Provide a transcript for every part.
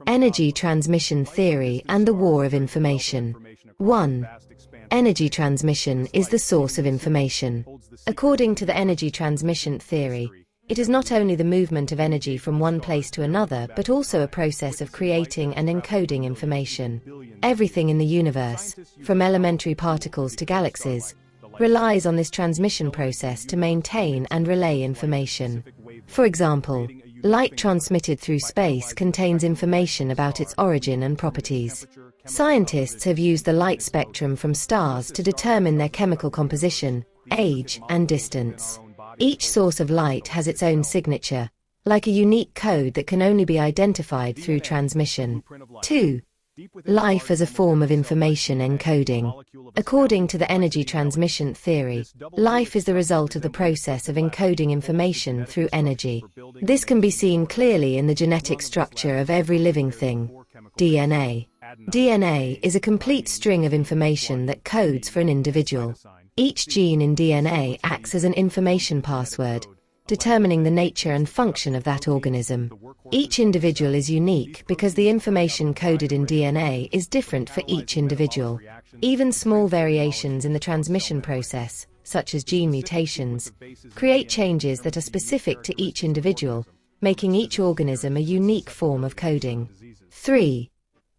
Energy transmission theory and the war of information. 1. Energy transmission is the source of information. According to the energy transmission theory, it is not only the movement of energy from one place to another, but also a process of creating and encoding information. Everything in the universe, from elementary particles to galaxies, relies on this transmission process to maintain and relay information. For example, light transmitted through space contains information about its origin and properties. Scientists have used the light spectrum from stars to determine their chemical composition, age, and distance. Each source of light has its own signature, like a unique code that can only be identified through transmission. 2. Life as a form of information encoding. According to the energy transmission theory, life is the result of the process of encoding information through energy. This can be seen clearly in the genetic structure of every living thing. DNA. DNA is a complete string of information that codes for an individual. Each gene in DNA acts as an information password, determining the nature and function of that organism. Each individual is unique because the information coded in DNA is different for each individual. Even small variations in the transmission process, such as gene mutations, create changes that are specific to each individual, making each organism a unique form of coding. 3.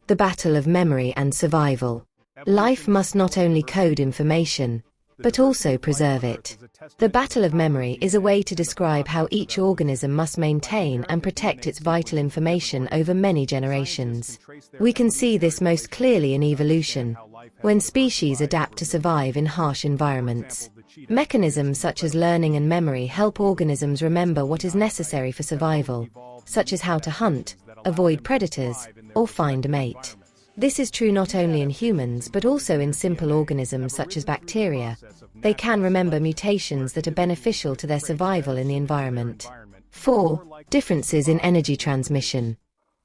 The battle of memory and survival. Life must not only code information, but also preserve it. The battle of memory is a way to describe how each organism must maintain and protect its vital information over many generations. We can see this most clearly in evolution, when species adapt to survive in harsh environments. Mechanisms such as learning and memory help organisms remember what is necessary for survival, such as how to hunt, avoid predators, or find a mate. This is true not only in humans but also in simple organisms such as bacteria. They can remember mutations that are beneficial to their survival in the environment. 4. Differences in energy transmission.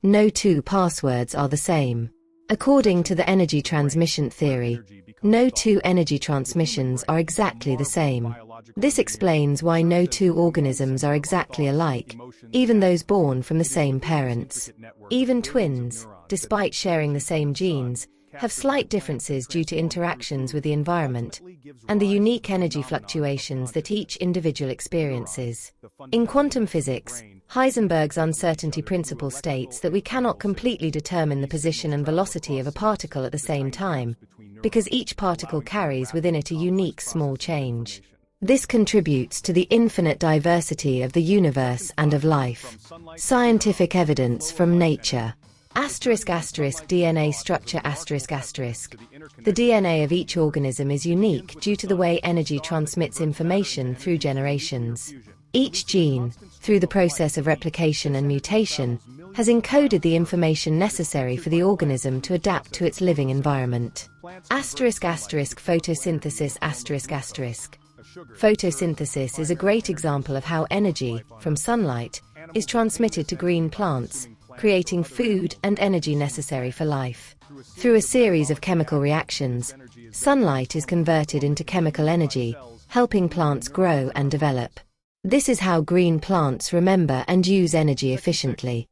No two passwords are the same. According to the energy transmission theory, no two energy transmissions are exactly the same. This explains why no two organisms are exactly alike, even those born from the same parents. Even twins, despite sharing the same genes, have slight differences due to interactions with the environment and the unique energy fluctuations that each individual experiences. In quantum physics, Heisenberg's uncertainty principle states that we cannot completely determine the position and velocity of a particle at the same time, because each particle carries within it a unique small change. This contributes to the infinite diversity of the universe and of life. Scientific evidence from nature. DNA structure. The DNA of each organism is unique due to the way energy transmits information through generations. Each gene, through the process of replication and mutation, has encoded the information necessary for the organism to adapt to its living environment. Photosynthesis. Photosynthesis is a great example of how energy, from sunlight, is transmitted to green plants, creating food and energy necessary for life. Through a series of chemical reactions, sunlight is converted into chemical energy, helping plants grow and develop. This is how green plants remember and use energy efficiently.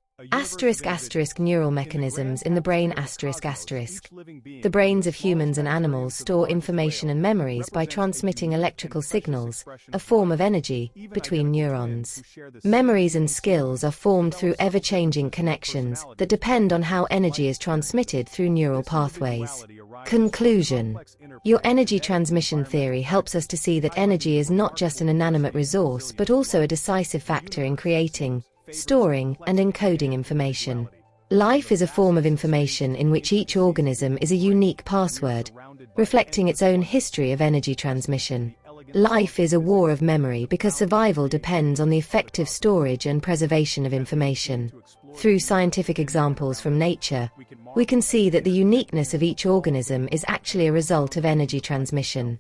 Neural mechanisms in the brain. The brains of humans and animals store information and memories by transmitting electrical signals, a form of energy, between neurons. Memories and skills are formed through ever-changing connections that depend on how energy is transmitted through neural pathways. Conclusion. Your energy transmission theory helps us to see that energy is not just an inanimate resource but also a decisive factor in creating, storing, and encoding information. Life is a form of information in which each organism is a unique password, reflecting its own history of energy transmission. Life is a war of memory because survival depends on the effective storage and preservation of information. Through scientific examples from nature, we can see that the uniqueness of each organism is actually a result of energy transmission.